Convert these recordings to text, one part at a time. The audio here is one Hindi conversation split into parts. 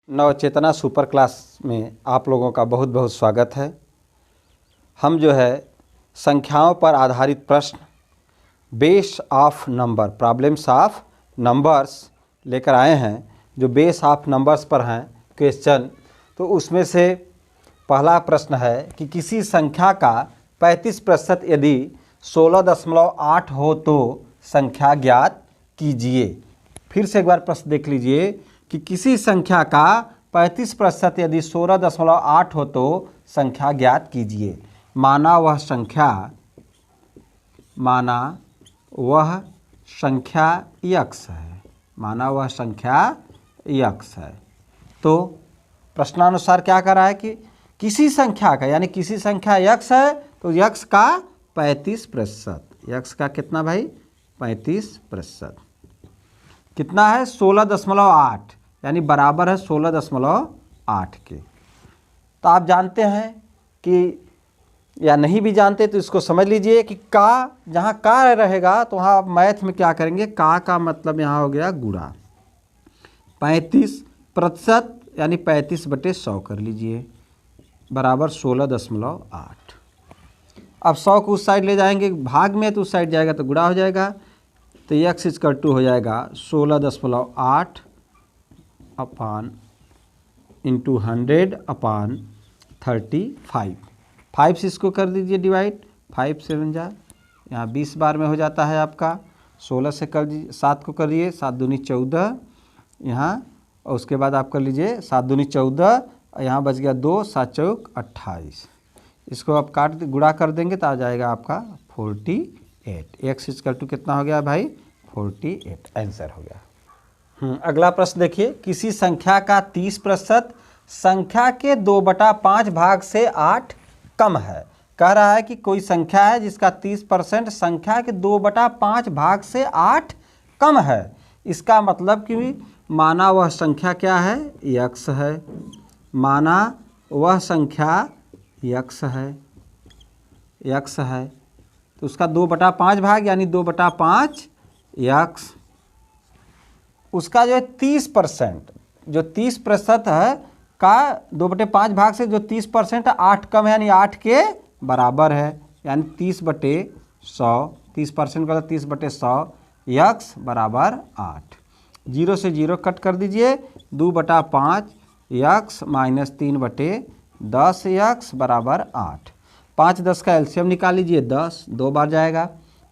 नवचेतना सुपर क्लास में आप लोगों का बहुत बहुत स्वागत है। हम जो है संख्याओं पर आधारित प्रश्न, base of number, problems of numbers लेकर आए हैं, जो बेस ऑफ नंबर्स पर हैं क्वेश्चन। तो उसमें से पहला प्रश्न है कि किसी संख्या का 35% यदि 16.8 हो तो संख्या ज्ञात कीजिए। फिर से एक बार प्रश्न देख लीजिए कि किसी संख्या का 35% यदि 16.8 हो तो संख्या ज्ञात कीजिए। माना वह संख्या यक्स है। माना वह संख्या यक्स है। तो प्रश्नानुसार क्या कर रहा है कि किसी संख्या का, यानी किसी संख्या यक्स है तो यक्स का 35%। यक्स का कितना भाई? 35%। कितना है? 16.8, यानी बराबर है 16.8 के। तो आप जानते हैं कि, या नहीं भी जानते तो इसको समझ लीजिए कि का, जहाँ का रहेगा तो वहाँ आप मैथ में क्या करेंगे, का मतलब यहाँ हो गया गुणा। 35% यानी 35/100 कर लीजिए, बराबर 16.8। अब 100 को उस साइड ले जाएंगे भाग में, तो उस साइड जाएगा तो गुणा हो जाएगा। तो x इक्वल टू हो जाएगा 16.8 अपान इंटू 100 अपान 35। 5 से इसको कर दीजिए डिवाइड, 5 7 जा, यहाँ 20 बार में हो जाता है आपका। 16 से कर दीजिए, 7 को करिए, 7 दूनी 14 यहाँ, और उसके बाद आप कर लीजिए 7 दूनी 14, यहाँ बच गया 2, 7 चौक 28। इसको आप काट गुणा कर देंगे तो आ जाएगा आपका 48। एक्स इक्वल टू कितना हो गया भाई? 48 आंसर हो गया। अगला प्रश्न देखिए, किसी संख्या का 30% संख्या के 2/5 भाग से 8 कम है। कह रहा है कि कोई संख्या है जिसका 30% संख्या के 2/5 भाग से 8 कम है। इसका मतलब कि माना वह संख्या क्या है? यक्स है। माना वह संख्या यक्स है। यक्स है तो उसका 2/5 भाग यानी 2/5 यक्स। उसका जो है 30%, जो 30% है का 2/5 भाग से जो 30% 8 कम है, यानी 8 के बराबर है, यानी 30/100। 30% का 30/100 यक्स बराबर 8। 0 से 0 कट कर दीजिए, 2/5 यक्स माइनस 3/10 यक्स बराबर 8। 5 10 का एलसीएम निकाल लीजिए, 10 2 बार जाएगा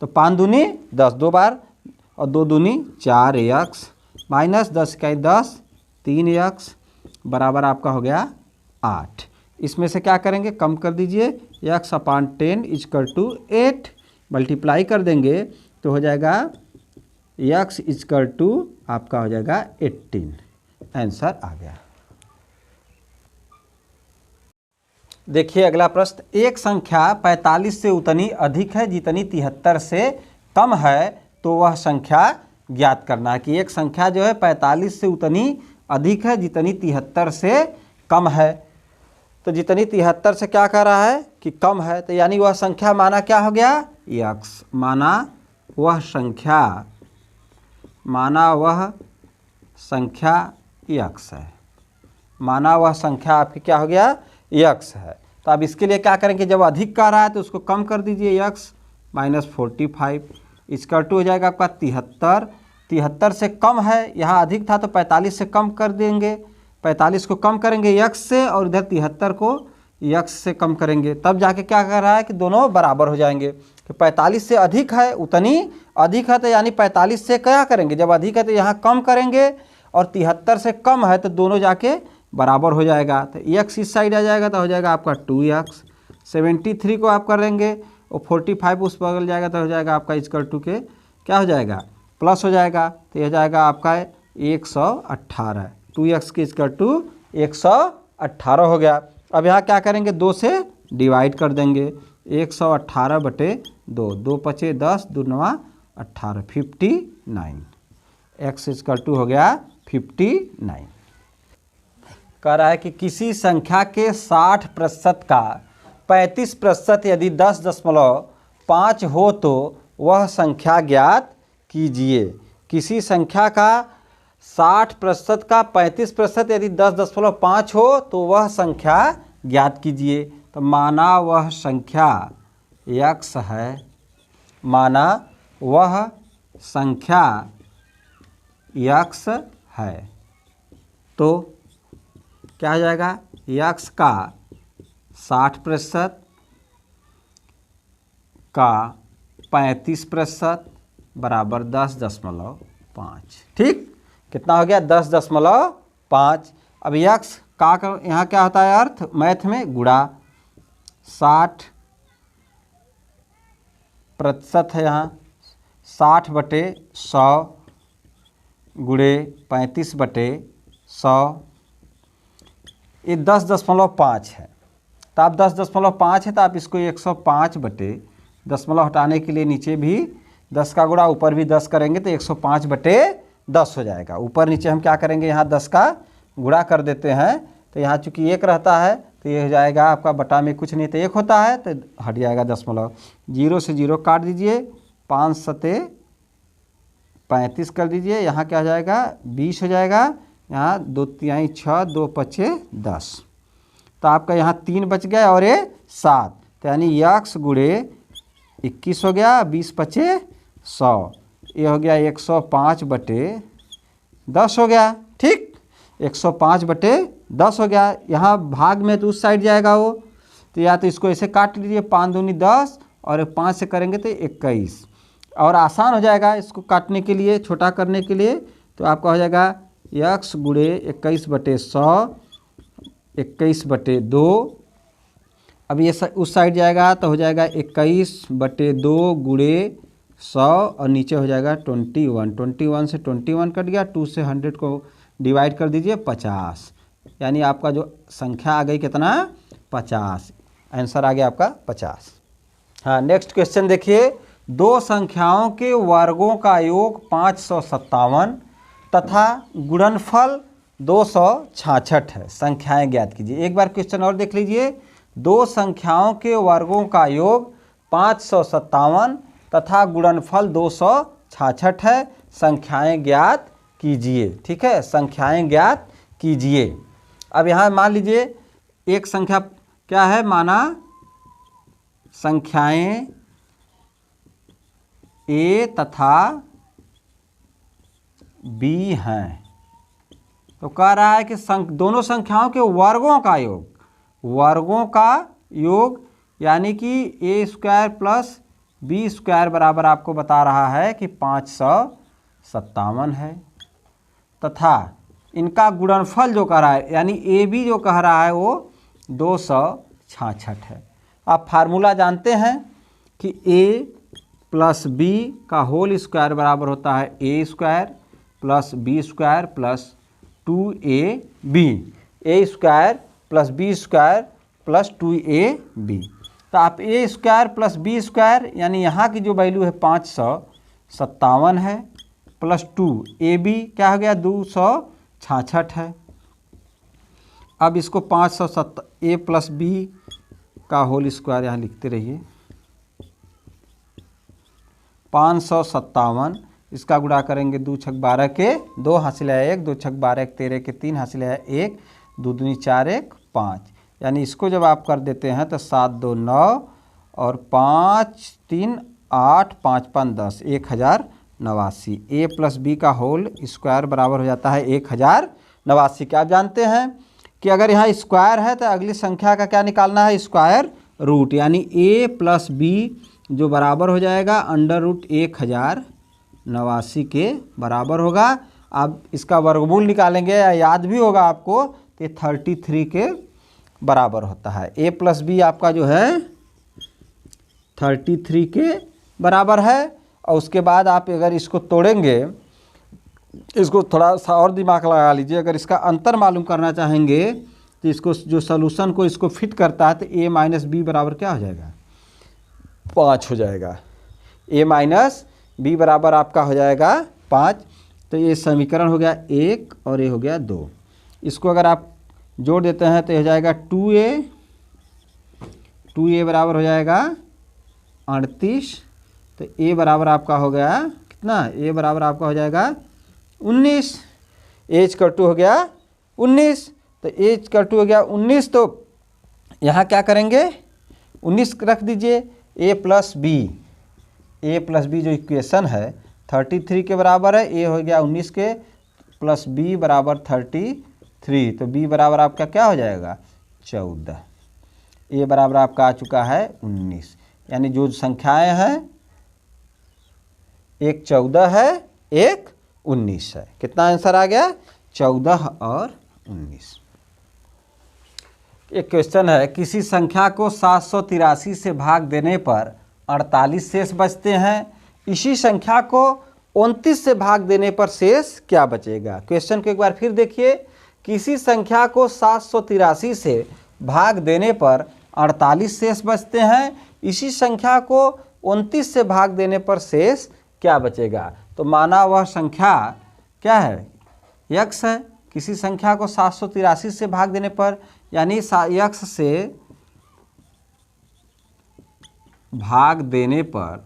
तो 5 दूनी 10 2 बार, और 2 दूनी 4 यक्स माइनस 10 का 10 3 यक्स बराबर आपका हो गया 8। इसमें से क्या करेंगे? कम कर दीजिए, x upon 10 equal to 8 multiply कर देंगे तो हो जाएगा यक्स इक्वल टू आपका हो जाएगा 18। आंसर आ गया। देखिए अगला प्रश्न, एक संख्या 45 से उतनी अधिक है जितनी 73 से कम है तो वह संख्या ज्ञात करना है। कि एक संख्या जो है 45 से उतनी अधिक है जितनी 73 से कम है। तो जितनी 73 से क्या कह रहा है कि कम है, तो यानी वह संख्या माना क्या हो गया? यक्स। माना वह संख्या यक्स है। माना वह संख्या आपकी क्या हो गया? यक्स है। तो अब इसके लिए क्या करेंगे? जब अधिक कह रहा है तो उसको कम कर दीजिए, यक्स माइनस 45 इसका टू हो जाएगा आपका 73। 73 से कम है, यहाँ अधिक था तो 45 से कम कर देंगे। 45 को कम करेंगे यक्स से, और इधर 73 को यक्स से कम करेंगे, तब जाके क्या कर रहा है कि दोनों बराबर हो जाएंगे। तो 45 से अधिक है, उतनी अधिक है, तो यानी 45 से क्या करेंगे? जब अधिक है तो यहाँ कम करेंगे, और 73 से कम है तो दोनों जाके बराबर हो जाएगा। तो यक्स इस साइड आ जाएगा तो हो जाएगा आपका 2x। 73 को आप करेंगे और 45 उस बगल जाएगा तो हो जाएगा आपका इक्वल टू के क्या हो जाएगा? प्लस हो जाएगा, तो यह जाएगा आपका 118। 2x के इक्वल टू 118 हो गया। अब यहाँ क्या करेंगे? 2 से डिवाइड कर देंगे, 118/2, 2 पचे 10, 2 9 18, 59। x इक्वल टू हो गया 59। कह रहा है कि किसी संख्या के 60% का 35% यदि 10.5 हो तो वह संख्या ज्ञात कीजिए। किसी संख्या का 60% का 35% यदि 10.5 हो तो वह संख्या ज्ञात कीजिए। तो माना वह संख्या x है, माना वह संख्या x है, तो क्या हो जाएगा, x का 60% का 35% बराबर 10.5। ठीक, कितना हो गया, 10.5। अब यक्स का यहाँ क्या होता है अर्थ मैथ में, गुणा। 60% है यहाँ, 60/100 गुणे 35/100, ये 10.5 है। तो आप 10.5 है तो आप इसको 105/10 हटाने के लिए नीचे भी 10 का गुणा, ऊपर भी 10 करेंगे तो 105/10 हो जाएगा। ऊपर नीचे हम क्या करेंगे, यहाँ 10 का गुणा कर देते हैं, तो यहाँ चूंकि 1 रहता है तो ये हो जाएगा आपका बटा में कुछ नहीं तो 1 होता है तो हट जाएगा 0 से 0 काट दीजिए, 5 सते 35 कर दीजिए, यहाँ क्या हो जाएगा 20 हो जाएगा, यहाँ 2 तिहाई 6, 2 पचे 10, तो आपका यहाँ 3 बच गया और ये 7, तो यानी x गुणे 21 हो गया, 20 पचे 100, ये हो गया 105/10 हो गया। ठीक, 105/10 हो गया। यहाँ भाग में तो उस साइड जाएगा वो, तो या तो इसको ऐसे काट लीजिए, 5 दूनी 10 और 5 से करेंगे तो 21, और आसान हो जाएगा इसको काटने के लिए, छोटा करने के लिए। तो आपका हो जाएगा x गुणे 21/100, 21/2। अब ये उस साइड जाएगा तो हो जाएगा 21/2 गुणे 100 और नीचे हो जाएगा 21 से 21 कट गया, 2 से 100 को डिवाइड कर दीजिए 50, यानी आपका जो संख्या आ गई कितना, 50। आंसर आ गया आपका 50। हाँ, नेक्स्ट क्वेश्चन देखिए, दो संख्याओं के वर्गों का योग 557 तथा गुणनफल 266 है, संख्याएं ज्ञात कीजिए। एक बार क्वेश्चन और देख लीजिए, दो संख्याओं के वर्गों का योग 557 तथा गुणनफल 266 है, संख्याएं ज्ञात कीजिए। ठीक है, संख्याएं ज्ञात कीजिए। अब यहाँ मान लीजिए एक संख्या क्या है, माना संख्याएं a तथा b हैं, तो कह रहा है कि दोनों संख्याओं के वर्गों का योग, वर्गों का योग यानी कि a² प्लस b² बराबर आपको बता रहा है कि 557 है, तथा इनका गुणनफल जो कह रहा है यानी AB जो कह रहा है वो 266 है। आप फार्मूला जानते हैं कि a प्लस b का होल स्क्वायर बराबर होता है a² plus b² plus 2ab, a² plus b² plus 2ab। तो आप a² प्लस b² यानी यहाँ की जो वैल्यू है 557 है, प्लस 2ab क्या हो गया 266 है। अब इसको 507 a प्लस b का होल स्क्वायर यहाँ लिखते रहिए, 557, इसका गुणा करेंगे 2 छक 12 के 2 हासिल है 1, 2 छक 12 1 13 के 3 हासिल है 1, 2 दूनी 4 1 5, यानी इसको जब आप कर देते हैं तो 7 2 9 और 5 3 8 5 5 10, 1089। a प्लस बी का होल स्क्वायर बराबर हो जाता है 1089। क्या आप जानते हैं कि अगर यहाँ स्क्वायर है तो अगली संख्या का क्या निकालना है, स्क्वायर रूट, यानी a प्लस बी जो बराबर हो जाएगा √1089 के बराबर होगा। अब इसका वर्गमूल निकालेंगे, या याद भी होगा आपको, तो 33 के बराबर होता है। a प्लस बी आपका जो है 33 के बराबर है। और उसके बाद आप अगर इसको तोड़ेंगे, इसको थोड़ा सा और दिमाग लगा लीजिए, अगर इसका अंतर मालूम करना चाहेंगे तो इसको जो सॉल्यूशन को इसको फिट करता है तो a माइनस बी बराबर क्या हो जाएगा, 5 हो जाएगा। a माइनस बी बराबर आपका हो जाएगा 5। तो ये समीकरण हो गया 1 और ये हो गया 2। इसको अगर आप जोड़ देते हैं तो ये हो जाएगा 2a बराबर हो जाएगा 38। तो a बराबर आपका हो गया कितना, a बराबर आपका हो जाएगा 19। a = हो गया 19, तो a = हो गया 19, तो यहाँ क्या करेंगे 19 रख दीजिए, a प्लस बी जो इक्वेशन है 33 के बराबर है, a हो गया 19 के प्लस b बराबर 33, तो b बराबर आपका क्या हो जाएगा 14, a बराबर आपका आ चुका है 19। यानी जो संख्याएं हैं एक 14 है, एक 19 है। कितना आंसर आ गया 14 और 19। एक क्वेश्चन है, किसी संख्या को 783 से भाग देने पर 48 शेष बचते हैं, इसी संख्या को 29 से भाग देने पर शेष क्या बचेगा। क्वेश्चन को एक बार फिर देखिए, किसी संख्या को 783 से भाग देने पर 48 शेष बचते हैं, इसी संख्या को 29 से भाग देने पर शेष क्या बचेगा। तो माना वह संख्या क्या है x है, किसी संख्या को 783 से भाग देने पर, यानी x से भाग देने पर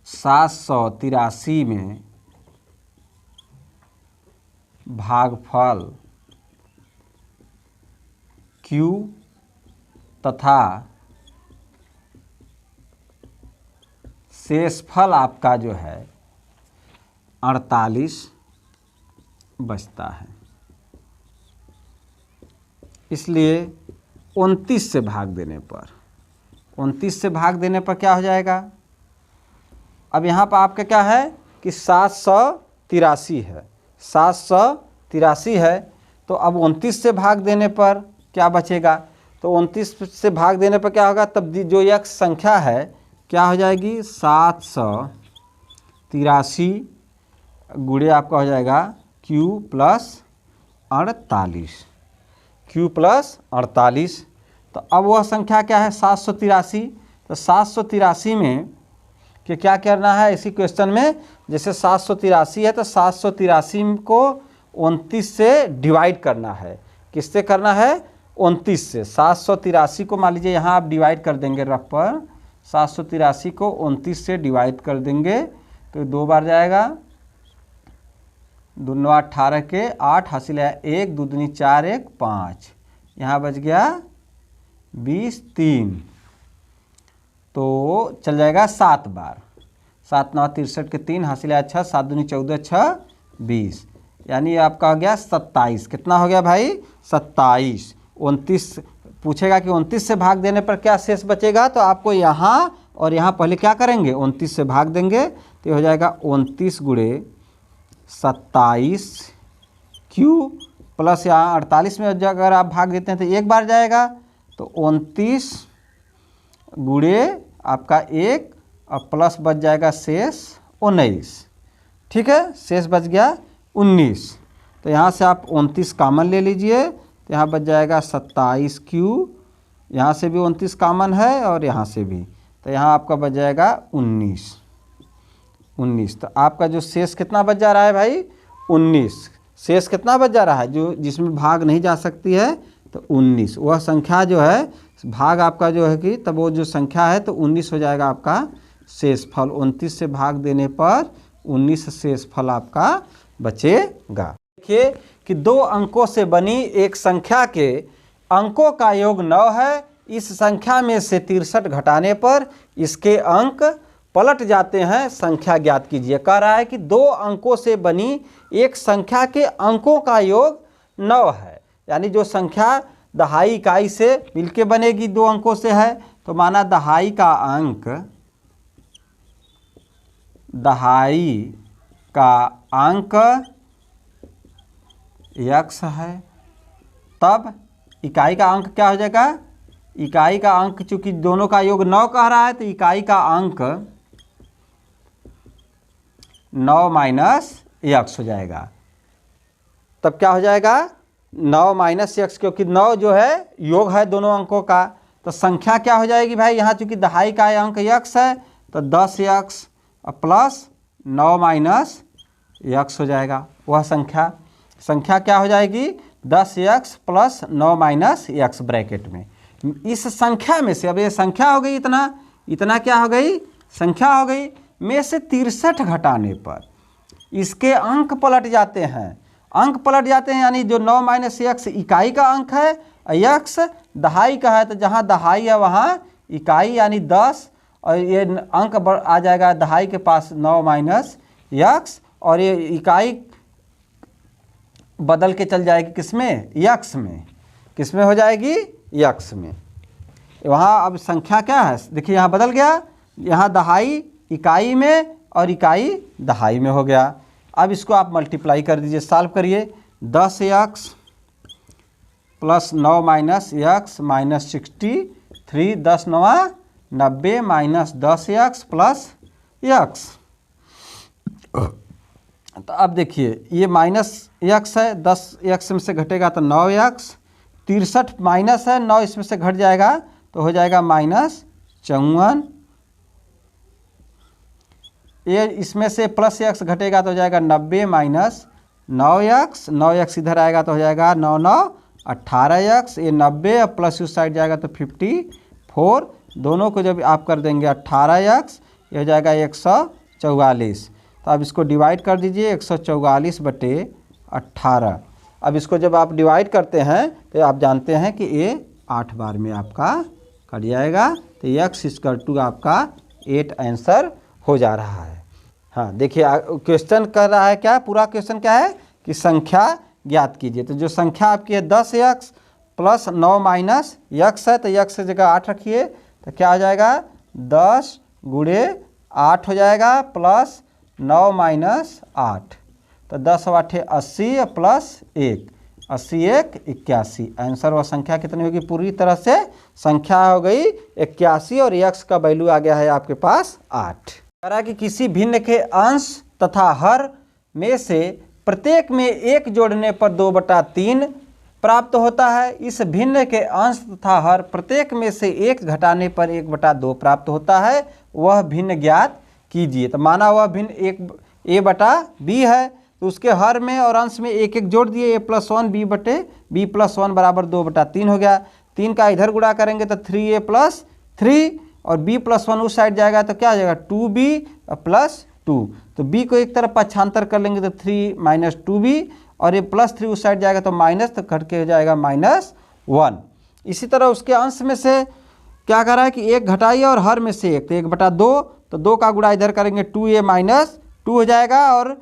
783 में भागफल q तथा शेषफल आपका जो है 48 बचता है। इसलिए 29 से भाग देने पर, 29 से भाग देने पर क्या हो जाएगा। अब यहाँ पर आपका क्या है कि 783 है, 783 है, तो अब 29 से भाग देने पर क्या बचेगा। तो 29 से भाग देने पर क्या होगा, तब जो x संख्या है क्या हो जाएगी 783 गुणे आपका हो जाएगा q प्लस 48, q प्लस 48। तो अब वह संख्या क्या है 783, तो 783 में कि क्या करना है इसी क्वेश्चन में, जैसे 783 है तो 783 को 29 से डिवाइड करना है। किससे करना है 29 से। 783 को मान लीजिए यहाँ आप डिवाइड कर देंगे रफ पर, 783 को 29 से डिवाइड कर देंगे तो 2 बार जाएगा, 2 9 18 के 8 हासिल है 1, 2 दूनी 4 1 5, यहाँ बच गया 20 3, तो चल जाएगा 7 बार, 7 9 63 के 3 हासिल है 6, 7 दूनी 14 6 20, यानी आपका हो गया 27। कितना हो गया भाई 27। 29 पूछेगा कि 29 से भाग देने पर क्या शेष बचेगा, तो आपको यहाँ और यहाँ पहले क्या करेंगे 29 से भाग देंगे तो हो जाएगा 29 गुणे 27 q प्लस यहाँ 48 में अगर आप भाग देते हैं तो एक बार जाएगा, तो 29 गुणे आपका 1 और प्लस बच जाएगा शेष 19। ठीक है, शेष बच गया 19। तो यहाँ से आप 29 कॉमन ले लीजिए, तो यहाँ बच जाएगा 27 q, यहाँ से भी 29 कॉमन है और यहाँ से भी, तो यहाँ आपका बच जाएगा 19। तो आपका जो शेष कितना बच जा रहा है भाई 19। शेष कितना बच जा रहा है जो जिसमें भाग नहीं जा सकती है, तो 19। वह संख्या जो है भाग आपका जो है कि तब वो जो संख्या है तो 19 हो जाएगा आपका शेषफल। 29 से भाग देने पर 19 शेषफल आपका बचेगा। देखिए कि 2 अंकों से बनी एक संख्या के अंकों का योग 9 है, इस संख्या में से 63 घटाने पर इसके अंक पलट जाते हैं, संख्या ज्ञात कीजिए। कह रहा है कि 2 अंकों से बनी एक संख्या के अंकों का योग 9 है, यानी जो संख्या दहाई इकाई से मिलके बनेगी 2 अंकों से है, तो माना दहाई का अंक x है, तब इकाई का अंक क्या हो जाएगा, इकाई का अंक चूंकि दोनों का योग 9 कह रहा है तो इकाई का अंक 9 माइनस x हो जाएगा। तब क्या हो जाएगा 9 माइनस x, क्योंकि 9 जो है योग है दोनों अंकों का, तो संख्या क्या हो जाएगी भाई, यहाँ चूंकि दहाई का अंक x है तो 10x प्लस 9 माइनस x हो जाएगा। वह संख्या क्या हो जाएगी 10x plus 9 minus x bracket में। इस संख्या में से, अब ये संख्या हो गई, इतना क्या हो गई संख्या हो गई, में से 63 घटाने पर इसके अंक पलट जाते हैं, अंक पलट जाते हैं, यानी जो 9 माइनस x इकाई का अंक है, x दहाई का है, तो जहाँ दहाई है वहाँ इकाई यानी 10, और ये अंक आ जाएगा दहाई के पास 9 माइनस x, और ये इकाई बदल के चल जाएगी किसमें, x में, किसमें हो जाएगी, x में। वहाँ अब संख्या क्या है, देखिए यहाँ बदल गया, यहाँ दहाई इकाई में और इकाई दहाई में हो गया। अब इसको आप मल्टीप्लाई कर दीजिए, सॉल्व करिए। 10x plus 9 minus x minus 63, 10 9 90 minus 10x plus x। तो अब देखिए ये माइनस x है, 10x में से घटेगा तो 9x, 63 माइनस है, 9 इसमें से घट जाएगा तो हो जाएगा माइनस 54, ये इसमें से प्लस x घटेगा तो हो जाएगा 90 माइनस 9x, 9x इधर आएगा तो हो जाएगा 9 9 18x, ये 90 प्लस उस साइड जाएगा तो 54, दोनों को जब आप कर देंगे 18x, ये हो जाएगा 144। तो अब इसको डिवाइड कर दीजिए, 144 बटे 18। अब इसको जब आप डिवाइड करते हैं तो आप जानते हैं कि ये 8 बार में आपका कट जाएगा, तो x इक्वल टू आपका 8 आंसर हो जा रहा है। हाँ देखिए क्वेश्चन कर रहा है क्या, पूरा क्वेश्चन क्या है कि संख्या ज्ञात कीजिए। तो जो संख्या आपकी है 10x प्लस 9 माइनस x है, तो x की जगह 8 रखिए, तो क्या हो जाएगा 10 गुणे 8 हो जाएगा, प्लस 9 माइनस 8, तो 10 8 80 प्लस 1, 80 1 81। आंसर व संख्या कितनी होगी, पूरी तरह से संख्या हो गई 81 और x का वैल्यू आ गया है आपके पास 8। कह रहा है कि किसी भिन्न के अंश तथा हर में से प्रत्येक में 1 जोड़ने पर 2/3 प्राप्त होता है। इस भिन्न के अंश तथा हर प्रत्येक में से 1 घटाने पर 1/2 प्राप्त होता है, वह भिन्न ज्ञात कीजिए। तो माना वह भिन्न a/b है, तो उसके हर में और अंश में 1 1 जोड़ दिए, a+1 b+1 बराबर 2/3 हो गया। 3 का इधर गुणा करेंगे तो 3a + 3 और b+1 उस साइड जाएगा तो क्या हो जाएगा 2b + 2, तो b को एक तरफ पक्षांतर कर लेंगे तो 3 - 2b, और ये +3 उस साइड जाएगा तो माइनस, तो घट के हो जाएगा -1। इसी तरह उसके अंश में से क्या कर रहा है कि 1 घटाइए और हर में से 1, तो 1/2, तो 2 का गुणा इधर करेंगे 2a - 2 हो जाएगा और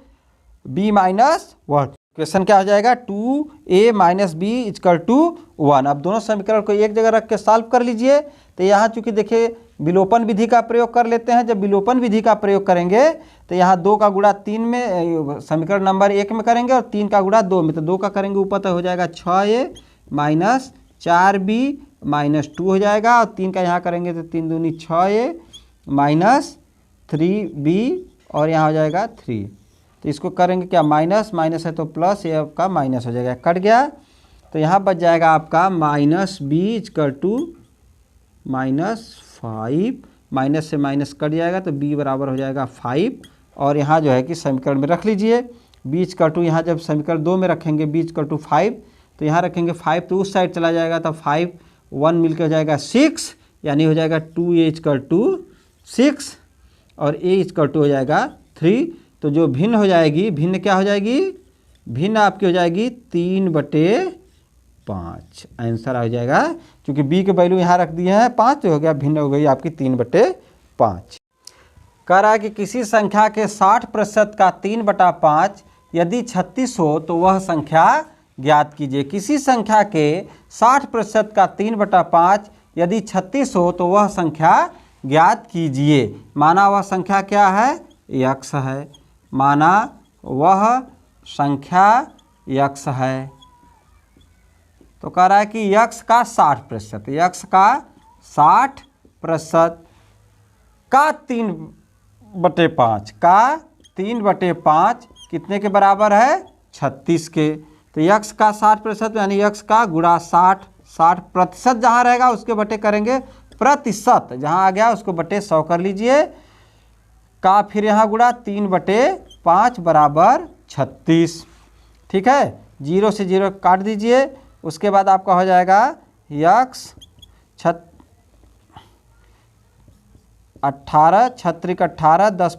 b - 1। क्वेश्चन क्या हो जाएगा 2a - b = 1। अब दोनों समीकरण को एक जगह रख के सॉल्व कर लीजिए। तो यहाँ चूंकि देखिए विलोपन विधि का प्रयोग कर लेते हैं, जब विलोपन विधि का प्रयोग करेंगे तो यहाँ 2 का गुणा 3 में समीकरण नंबर 1 में करेंगे और 3 का गुणा 2 में, तो 2 का करेंगे ऊपर तो हो जाएगा 6a - 4b - 2 हो जाएगा, और 3 का यहाँ करेंगे तो 3 दूनी 6a - 3b और यहाँ हो जाएगा 3। तो इसको करेंगे क्या, माइनस माइनस है तो प्लस, ये आपका माइनस हो जाएगा, कट गया। तो यहाँ बच जाएगा आपका -b = -5, माइनस से माइनस कट जाएगा तो b बराबर हो जाएगा 5, और यहाँ जो है कि समीकरण में रख लीजिए b = यहाँ जब समीकरण 2 में रखेंगे b = 5, तो यहाँ रखेंगे 5 तो उस साइड चला जाएगा, तो 5 1 मिलकर हो जाएगा 6, यानी हो जाएगा 2a = 6 और a = हो जाएगा 3। तो जो भिन्न हो जाएगी, भिन्न क्या हो जाएगी, भिन्न आपकी हो जाएगी 3/5। आंसर आ जाएगा, क्योंकि b के वैल्यू यहाँ रख दिए हैं 5, तो हो गया भिन्न हो गई आपकी 3/5। कह रहा है कि किसी संख्या के 60% का 3/5 यदि 36 हो तो वह संख्या ज्ञात कीजिए। किसी संख्या के 60% का 3/5 यदि 36 हो तो वह संख्या ज्ञात कीजिए। माना वह संख्या क्या है, x है, माना वह संख्या x है। तो कह रहा है कि x का 60%, x का 60% का 3/5 का 3/5 कितने के बराबर है, 36 के। तो x का 60% यानी x का गुणा 60% जहाँ रहेगा उसके बटे करेंगे प्रतिशत, जहाँ आ गया उसको बटे 100 कर लीजिए, का फिर यहाँ गुणा 3/5 बराबर 36। ठीक है, 0 से 0 काट दीजिए, उसके बाद आपका हो जाएगा x 18 × 18 10 ×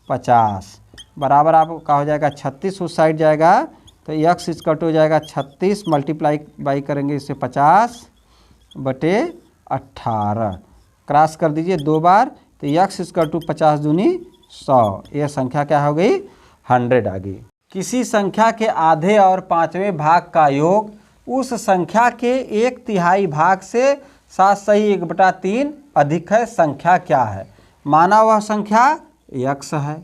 5 = 50, बराबर आपका हो जाएगा 36, उस साइड जाएगा तो x इक्वल टू हो जाएगा 36 मल्टीप्लाई बाई करेंगे इससे 50/18 क्रॉस कर दीजिए 2 बार तो x इक्वल टू 50 दूनी 100। यह संख्या क्या हो गई 100 आ गई। किसी संख्या के आधे और पाँचवें भाग का योग उस संख्या के 1/3 भाग से 7/1/3 अधिक है, संख्या क्या है? माना वह संख्या x है।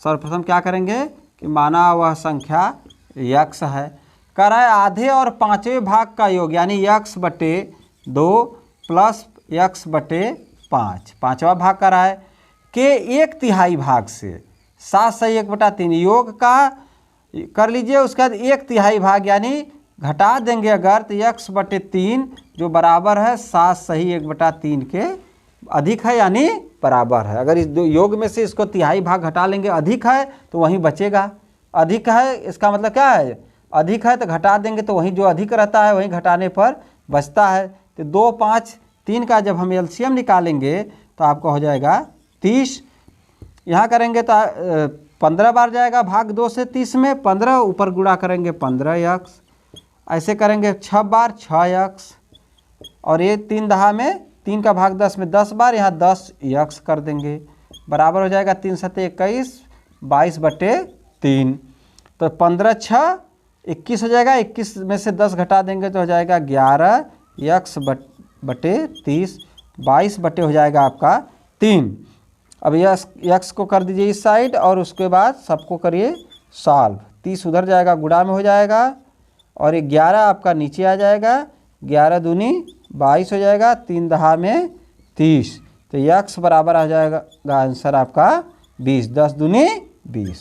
सर्वप्रथम क्या करेंगे कि माना वह संख्या x है, कराए आधे और पाँचवें भाग का योग यानी x/2 प्लस x/5 पाँचवा भाग कराए के 1/3 भाग से 7/1/3 योग का कर लीजिए। उसके बाद 1/3 भाग यानी घटा देंगे अगर तो x/3 जो बराबर है 7/1/3 के अधिक है यानी बराबर है। अगर इस योग में से इसको तिहाई भाग घटा लेंगे अधिक है तो वहीं बचेगा। अधिक है इसका मतलब क्या है, अधिक है तो घटा देंगे तो वहीं जो अधिक रहता है वहीं घटाने पर बचता है। तो 2, 5, 3 का जब हम एलसीएम निकालेंगे तो आपको हो जाएगा 30। यहाँ करेंगे तो 15 बार जाएगा भाग 2 से 30 में, 15 ऊपर गुणा करेंगे 15x, ऐसे करेंगे 6 बार 6x और ये 3 दहा में 3 का भाग 10 में 10 बार, यहाँ 10x कर देंगे बराबर हो जाएगा 3 7 21 22/3। तो 15 6 21 हो जाएगा, 21 में से 10 घटा देंगे तो हो जाएगा 11x/30 22 बटे हो जाएगा आपका 3। अब x को कर दीजिए इस साइड और उसके बाद सबको करिए सॉल्व। 30 उधर जाएगा गुणा में हो जाएगा और 11 आपका नीचे आ जाएगा, 11 दूनी 22 हो जाएगा, 3 दहा में 30। तो x बराबर आ जाएगा आंसर आपका 20, 10 दूनी 20।